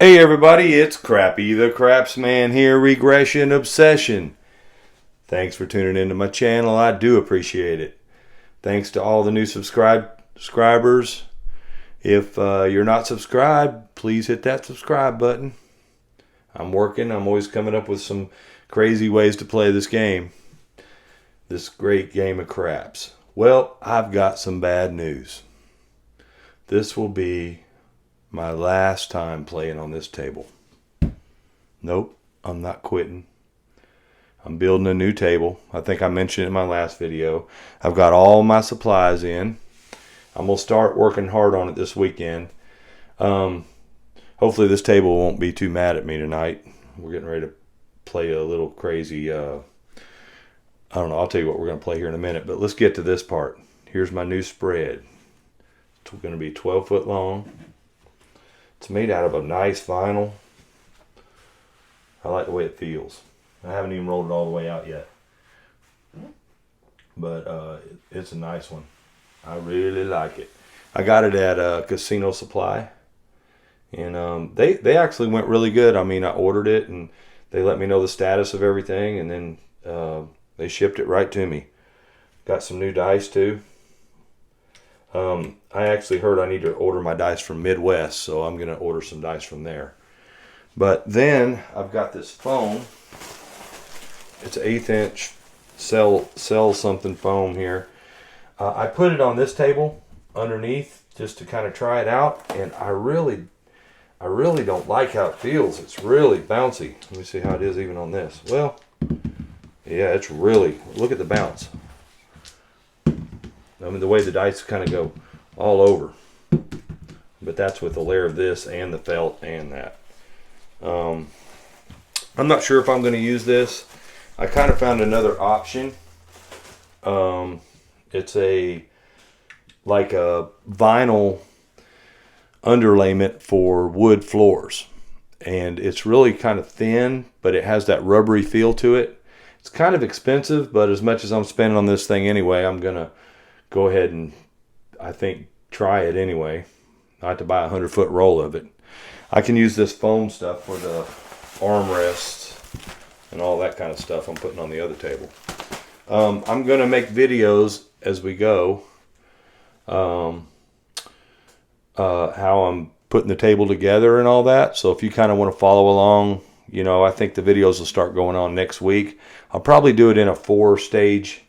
Hey everybody, it's Crappy the Craps Man here, Regression Obsession. Thanks for tuning into my channel. I do appreciate it. Thanks to all the new subscribers. If you're not subscribed, please hit that subscribe button. I'm working. I'm always coming up with some crazy ways to play this game. This great game of craps. Well, I've got some bad news. This will be my last time playing on this table. Nope, I'm not quitting. I'm building a new table. I think I mentioned it in my last video. I've got all my supplies in. I'm going to start working hard on it this weekend. Hopefully this table won't be too mad at me tonight. We're getting ready to play a little crazy, I don't know, I'll tell you what we're going to play here in a minute, but let's get to this part. Here's my new spread. It's going to be 12 foot long. It's made out of a nice vinyl. I like the way it feels. I haven't even rolled it all the way out yet. But it's a nice one. I really like it. I got it at Casino Supply. And they actually went really good. I mean, I ordered it and they let me know the status of everything. And then they shipped it right to me. Got some new dice too. I actually heard I need to order my dice from Midwest, so I'm going to order some dice from there. But then I've got this foam. It's an 1/8 inch sell something foam here. I put it on this table underneath just to kind of try it out, and I really don't like how it feels. It's really bouncy. Let me see how it is even on this. Well, yeah, it's really, look at the bounce. I mean, the way the dice kind of go all over. But that's with a layer of this and the felt and that. I'm not sure if I'm going to use this. I kind of found another option. It's like a vinyl underlayment for wood floors. And it's really kind of thin, but it has that rubbery feel to it. It's kind of expensive, but as much as I'm spending on this thing anyway, I'm going to go ahead and, I think, try it anyway. I have to buy a 100-foot roll of it. I can use this foam stuff for the armrests and all that kind of stuff I'm putting on the other table. I'm going to make videos as we go. How I'm putting the table together and all that. So if you kind of want to follow along, you know, I think the videos will start going on next week. I'll probably do it in a 4-stage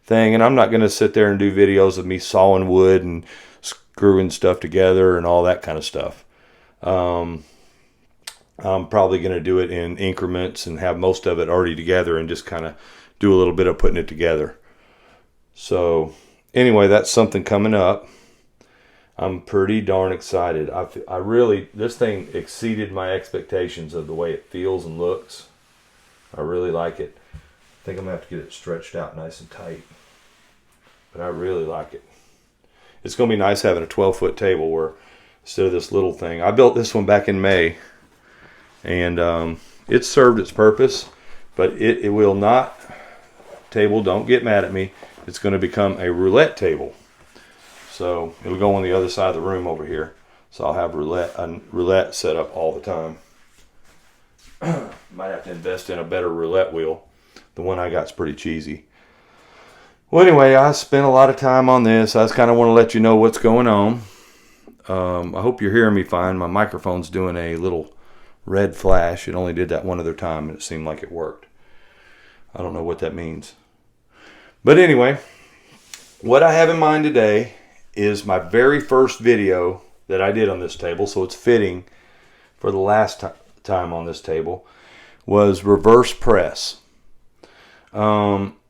thing, and I'm not going to sit there and do videos of me sawing wood and screwing stuff together and all that kind of stuff. I'm probably going to do it in increments and have most of it already together and just kind of do a little bit of putting it together. So anyway, that's something coming up. I'm pretty darn excited. I really, this thing exceeded my expectations of the way it feels and looks. I really like it. I think I'm going to have to get it stretched out nice and tight. But I really like it. It's going to be nice having a 12-foot table where instead of this little thing. I built this one back in May. And it served its purpose. But it will not, table, don't get mad at me. It's going to become a roulette table. So it'll go on the other side of the room over here. So I'll have roulette set up all the time. Might have to invest in a better roulette wheel. The one I got is pretty cheesy. Well, anyway, I spent a lot of time on this. I just kind of want to let you know what's going on. I hope you're hearing me fine. My microphone's doing a little red flash. It only did that one other time, and it seemed like it worked. I don't know what that means. But anyway, what I have in mind today is my very first video that I did on this table, so it's fitting for the last time on this table, was reverse press.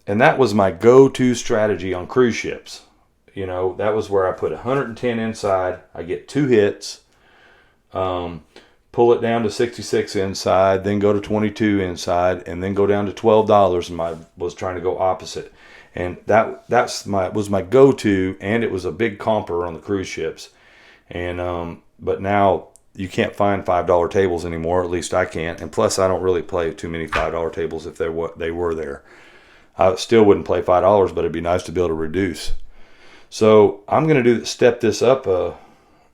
And that was my go-to strategy on cruise ships. You know, that was where I put 110 inside. I get 2 hits, pull it down to 66 inside, then go to 22 inside, and then go down to $12. And I was trying to go opposite. And that was my go-to, and it was a big comper on the cruise ships. And but now you can't find $5 tables anymore. At least I can't. And plus, I don't really play too many $5 tables if they were there. I still wouldn't play $5, but it'd be nice to be able to reduce. So I'm going to step this up a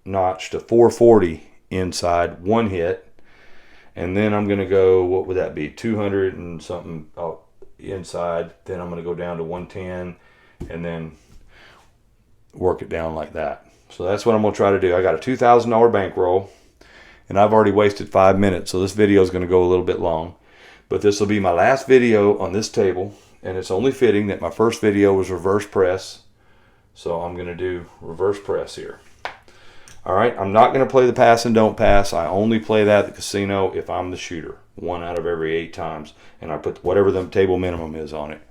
notch to 440 inside, 1 hit, And then I'm going to go, what would that be? 200 and something out inside. Then I'm going to go down to 110 and then work it down like that. So that's what I'm going to try to do. I got a $2,000 bankroll and I've already wasted 5 minutes. So this video is going to go a little bit long, but this will be my last video on this table. And it's only fitting that my first video was reverse press. So I'm going to do reverse press here. All right, I'm not going to play the pass and don't pass. I only play that at the casino if I'm the shooter, 1 out of every 8 times. And I put whatever the table minimum is on it.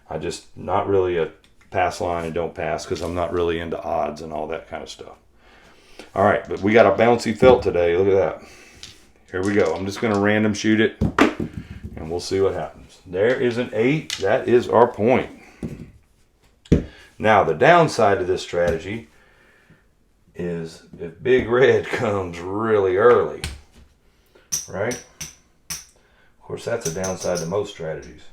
I just, not really a pass line and don't pass because I'm not really into odds and all that kind of stuff. All right, but we got a bouncy felt today. Look at that. Here we go. I'm just going to random shoot it and we'll see what happens. There is an 8. That is our point. Now, the downside to this strategy is if Big Red comes really early, right? Of course, that's a downside to most strategies.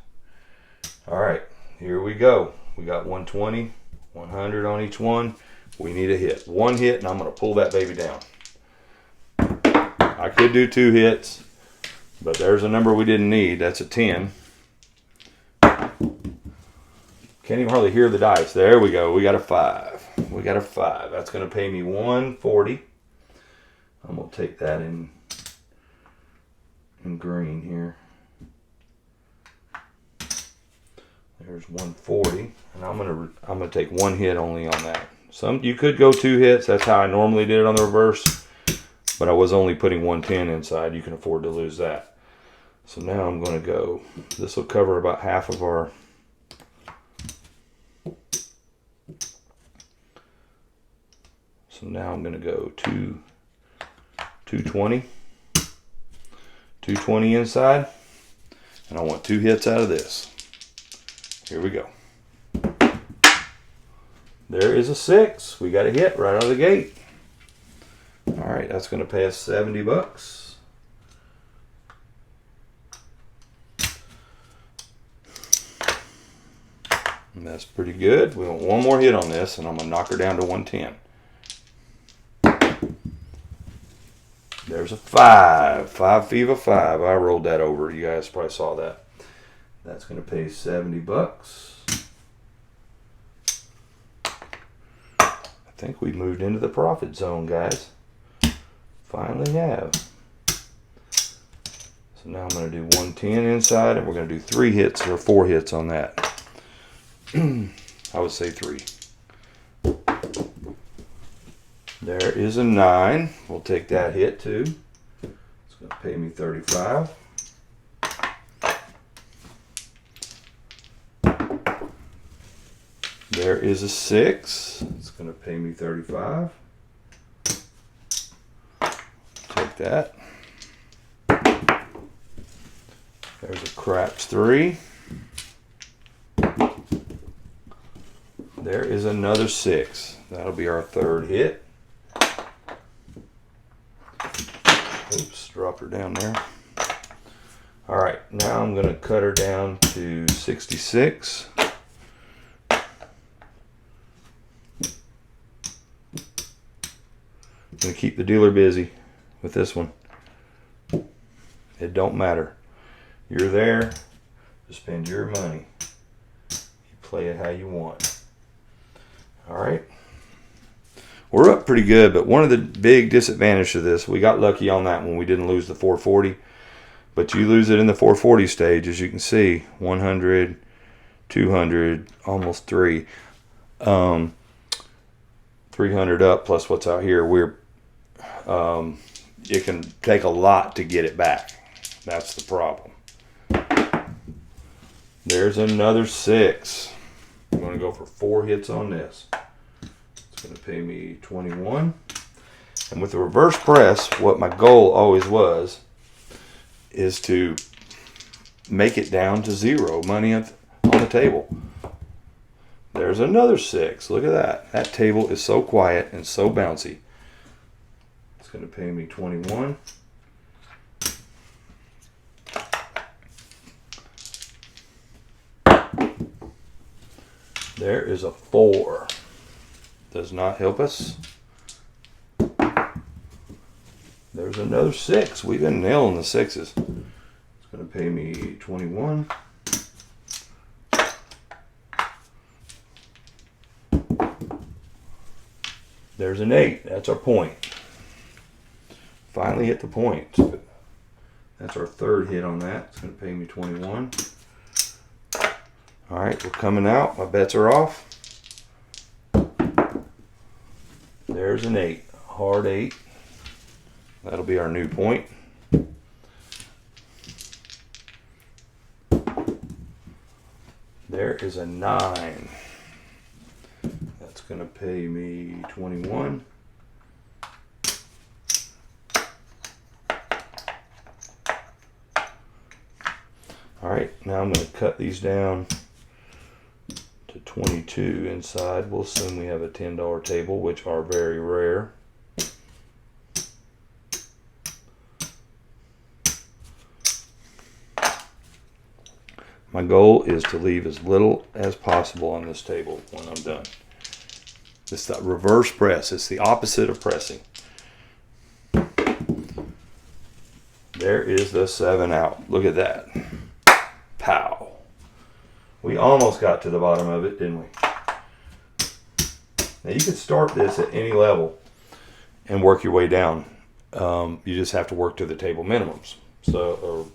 All right, here we go. We got 120, 100 on each one. We need a hit. 1 hit, and I'm going to pull that baby down. I could do 2 hits, but there's a number we didn't need. That's a 10. Can't even hardly hear the dice. There we go. We got a 5. We got a 5. That's going to pay me 140. I'm going to take that in green here. There's 140, and I'm gonna take 1 hit only on that. You could go 2 hits. That's how I normally did it on the reverse, but I was only putting 110 inside. You can afford to lose that. So now I'm going to go. This will cover about half of our. So now I'm going to go 220 inside, and I want 2 hits out of this. Here we go. There is a 6. We got a hit right out of the gate. All right, that's going to pay us 70 bucks. And that's pretty good. We want 1 more hit on this, and I'm going to knock her down to 110. There's a 5. 5 Viva 5. I rolled that over. You guys probably saw that. That's going to pay 70 bucks. I think we moved into the profit zone, guys. Finally have. So now I'm going to do 110 inside, and we're going to do 3 hits or 4 hits on that. I would say 3. There is a 9. We'll take that hit too. It's going to pay me 35. There is a 6. It's going to pay me 35. Take that. There's a craps 3. There is another 6. That'll be our 3rd hit. Oops, drop her down there. All right, now I'm going to cut her down to 66. I'm going to keep the dealer busy with this one. It don't matter. You're there to spend your money. You play it how you want. All right. We're up pretty good, but one of the big disadvantages of this, we got lucky on that one. We didn't lose the 440, but you lose it in the 440 stage, as you can see. 100, 200, almost 3. 300 up plus what's out here. It can take a lot to get it back. That's the problem. There's another 6. I'm going to go for 4 hits on this. It's going to pay me 21. And with the reverse press, what my goal always was is to make it down to 0 money on the table. There's another 6. Look at that. That table is so quiet and so bouncy. It's going to pay me 21. There is a 4. Does not help us. There's another 6. We've been nailing the 6s. It's going to pay me 21. There's an 8. That's our point. Finally hit the point. That's our 3rd hit on that. It's going to pay me 21. All right, we're coming out. My bets are off. There's an 8. Hard 8. That'll be our new point. There is a 9. That's going to pay me 21. All right, now I'm going to cut these down to 22 inside. We'll assume we have a $10 table, which are very rare. My goal is to leave as little as possible on this table when I'm done. It's the reverse press. It's the opposite of pressing. There is the 7 out. Look at that. Pow. We almost got to the bottom of it, didn't we? Now you can start this at any level and work your way down. You just have to work to the table minimums. So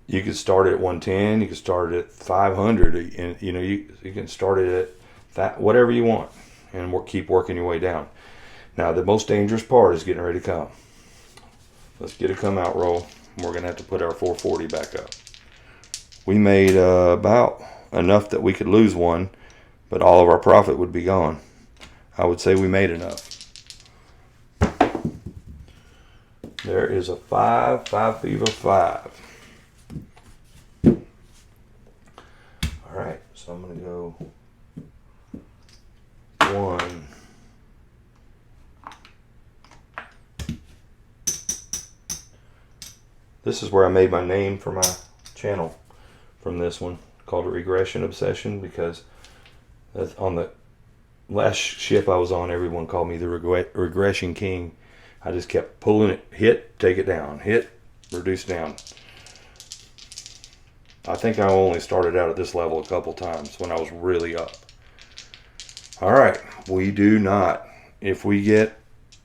you can start at 110. You can start at 500. And you can start it at that, whatever you want, and keep working your way down. Now the most dangerous part is getting ready to come. Let's get a come out roll. We're going to have to put our 440 back up. We made about enough that we could lose one, but all of our profit would be gone. I would say we made enough. There is a 5, 5 fever 5. All right, so I'm going to go 1. This is where I made my name for my channel from this one, called a Regression Obsession, because on the last ship I was on, everyone called me the Regression King. I just kept pulling it, hit, take it down, hit, reduce down. I think I only started out at this level a couple times when I was really up. All right, we do not. If we get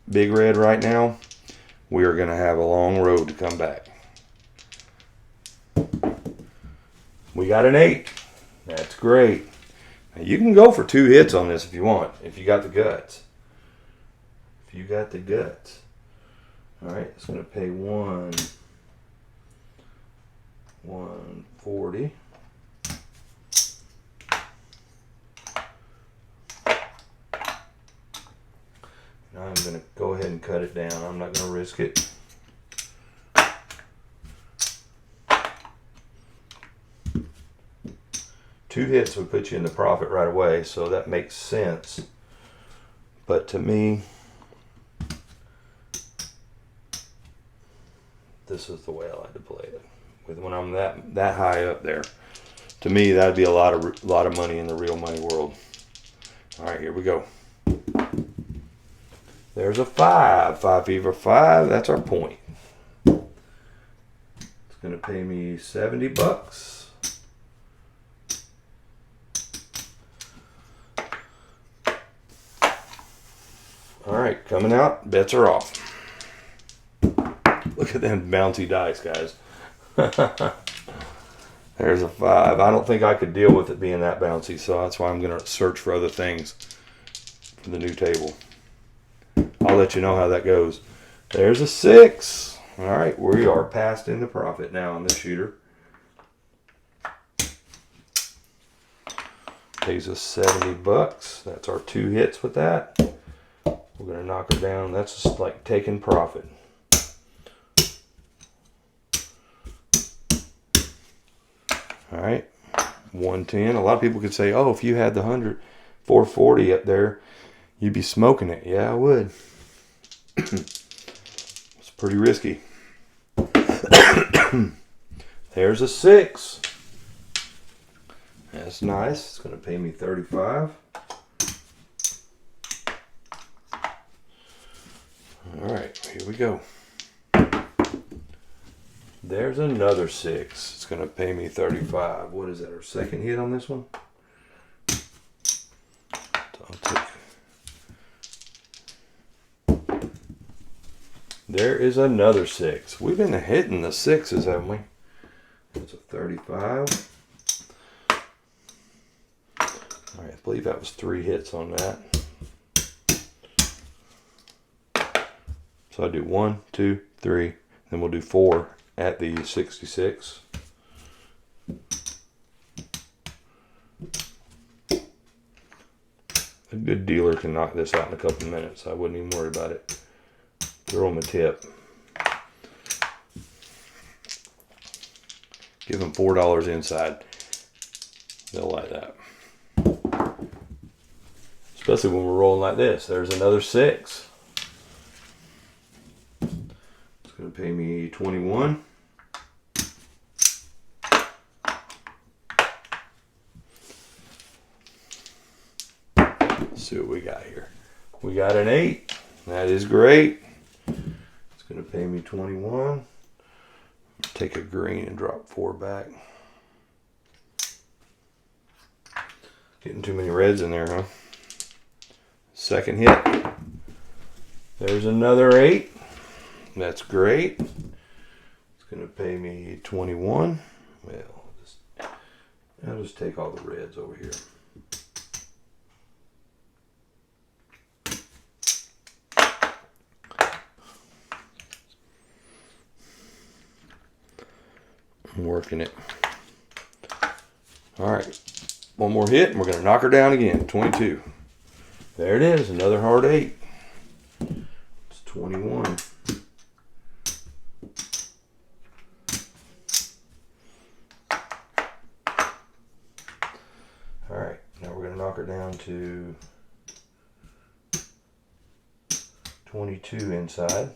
big red right now, we are going to have a long road to come back. We got an 8. That's great. Now you can go for 2 hits on this if you want, if you got the guts. If you got the guts. All right, it's going to pay 140. Now I'm going to go ahead and cut it down. I'm not going to risk it. Two hits would put you in the profit right away, so that makes sense. But to me, this is the way I like to play it. When I'm that high up there, to me that'd be a lot of money in the real money world. All right, here we go. There's a 5, 5 fever 5. That's our point. It's gonna pay me $70. All right, coming out, bets are off. Look at them bouncy dice, guys. There's a 5. I don't think I could deal with it being that bouncy, so that's why I'm going to search for other things for the new table. I'll let you know how that goes. There's a 6. All right, we are past into profit now on this shooter. Pays us $70. That's our 2 hits with that. We're going to knock her down. That's just like taking profit. All right, 110. A lot of people could say, oh, if you had the 440 up there, you'd be smoking it. Yeah, I would. It's pretty risky. There's a 6. That's nice. It's going to pay me 35. All right, we go. There's another 6. It's going to pay me 35. What is that, our second hit on this one? There is another 6. We've been hitting the 6s, haven't we? That's a 35. All right, I believe that was 3 hits on that. So I do 1, 2, 3, then we'll do 4 at the 66. A good dealer can knock this out in a couple minutes. I wouldn't even worry about it. Throw them a tip. Give them $4 inside. They'll like that. Especially when we're rolling like this. There's another 6. It's going to pay me 21. Let's see what we got here. We got an 8. That is great. It's going to pay me 21. Take a green and drop 4 back. Getting too many reds in there, huh? Second hit. There's another 8. That's great. It's going to pay me 21. Well, I'll just take all the reds over here. I'm working it. All right. One more hit and we're going to knock her down again. 22. There it is. Another hard 8. It's 21. All right. Now we're going to knock her down to 22 inside.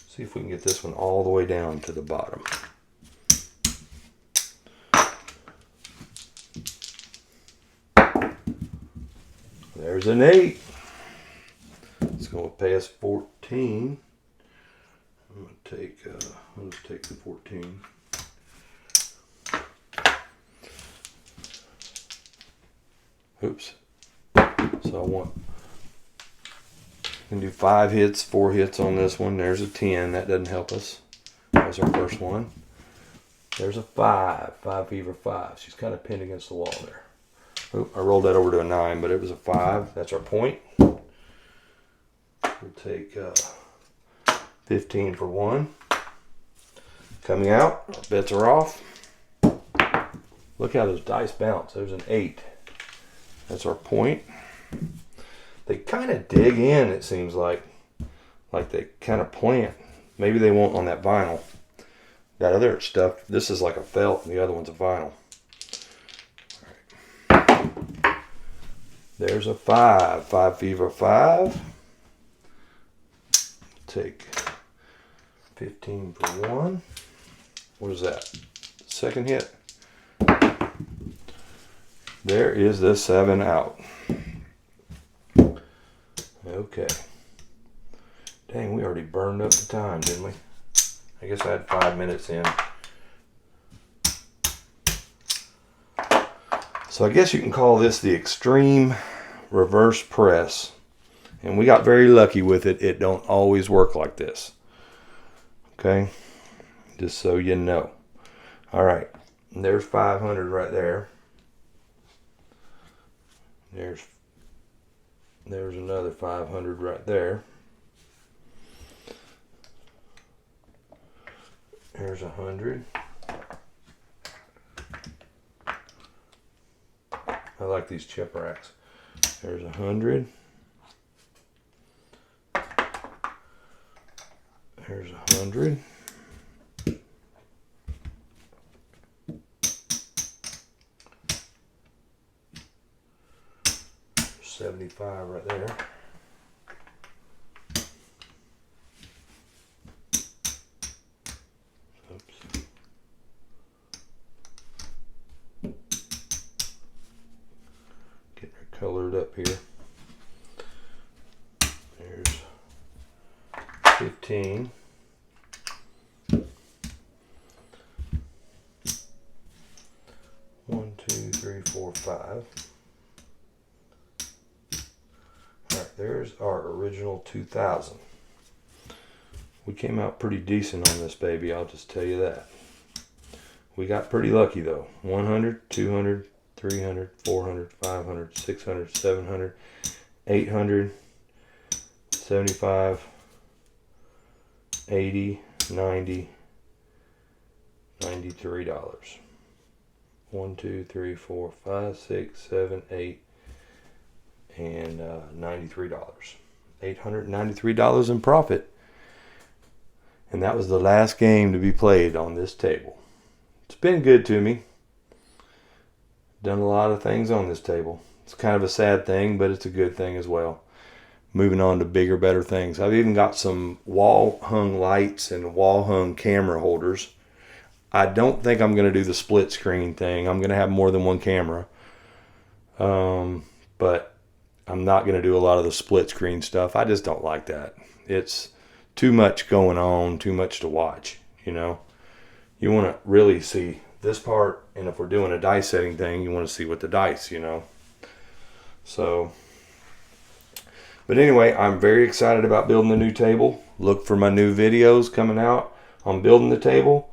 See if we can get this one all the way down to the bottom. There's an 8. It's going to pay us 14. I'm going to take, I'll just take the 14. Oops. So I want, can do 5 hits, 4 hits on this one. There's a 10. That doesn't help us. That was our first one. There's a 5. 5 fever 5. She's kind of pinned against the wall there. Oop, I rolled that over to a 9, but it was a 5. That's our point. We'll take 15 for 1. Coming out. Our bets are off. Look how those dice bounce. There's an 8. That's our point. They kind of dig in, it seems like they kind of plant. Maybe they won't on that vinyl. That other stuff, this is like a felt and the other one's a vinyl. All right. There's a 5. 5 fever 5. Take 15 for 1. What is that? Second hit. There is the 7 out. Okay. Dang, we already burned up the time, didn't we? I guess I had 5 minutes in. So I guess you can call this the extreme reverse press. And we got very lucky with it. It don't always work like this. Okay? Just so you know. All right. And there's 500 right there. There's another 500 right there. There's 100. I like these chip racks. There's 100. There's 100. There's 75 right there. Oops. Getting her colored up here. 13. One, two, three, four, five. All right, there's our original 2000. We came out pretty decent on this baby, I'll just tell you that. We got pretty lucky though. 100, 200, 300, 400, 500, 600, 700, 800, 75, 80, 90, $93. 1, 2, 3, 4, 5, 6, 7, 8, and $93. $893 in profit. And that was the last game to be played on this table. It's been good to me. Done a lot of things on this table. It's kind of a sad thing, but it's a good thing as well. Moving on to bigger, better things. I've even got some wall-hung lights and wall-hung camera holders. I don't think I'm going to do the split screen thing. I'm going to have more than one camera. But I'm not going to do a lot of the split screen stuff. I just don't like that. It's too much going on, too much to watch, you know. You want to really see this part, and if we're doing a dice setting thing, you want to see what the dice, you know. So, but anyway, I'm very excited about building the new table. Look for my new videos coming out on building the table.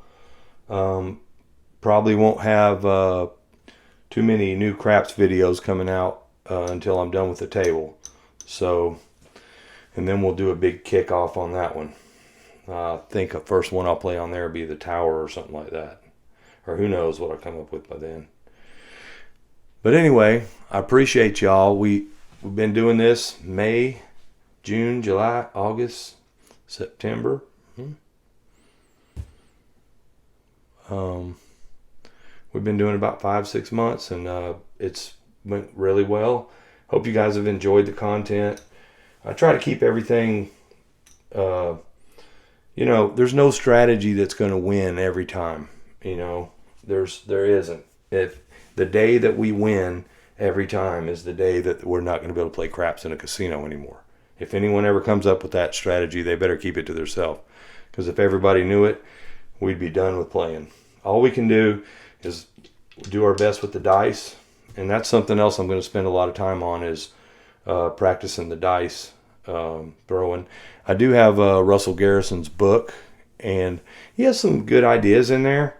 Probably won't have too many new craps videos coming out until I'm done with the table. So, and then we'll do a big kickoff on that one. I think the first one I'll play on there will be the tower or something like that. Or who knows what I'll come up with by then. But anyway, I appreciate y'all. We've been doing this May, June, July, August, September. We've been doing about 5-6 months, and it's went really well. Hope you guys have enjoyed the content. I try to keep everything, you know, there's no strategy that's going to win every time. You know, there isn't. If the day that we win every time is the day that we're not going to be able to play craps in a casino anymore. If anyone ever comes up with that strategy, they better keep it to themselves. Because if everybody knew it, we'd be done with playing. All we can do is do our best with the dice. And that's something else I'm going to spend a lot of time on is practicing the dice throwing. I do have Russell Garrison's book, and he has some good ideas in there.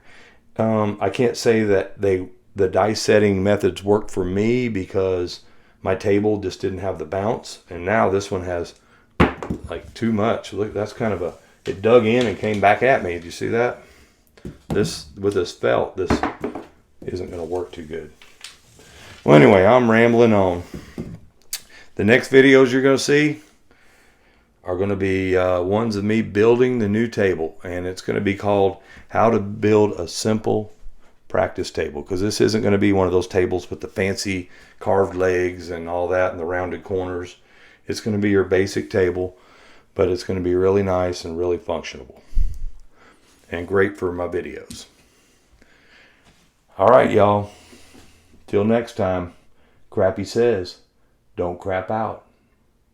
I can't say that the dice setting methods worked for me because my table just didn't have the bounce, and now this one has like too much. Look, that's kind of it dug in and came back at me. Did you see that? This with this felt, this isn't going to work too good. Well, anyway, I'm rambling on. The next videos you're going to see are going to be ones of me building the new table, and it's going to be called How to Build a Simple Practice Table, because this isn't going to be one of those tables with the fancy carved legs and all that and the rounded corners. It's going to be your basic table, but it's going to be really nice and really functional and great for my videos. All right, y'all. Till next time, Crappy says, don't crap out.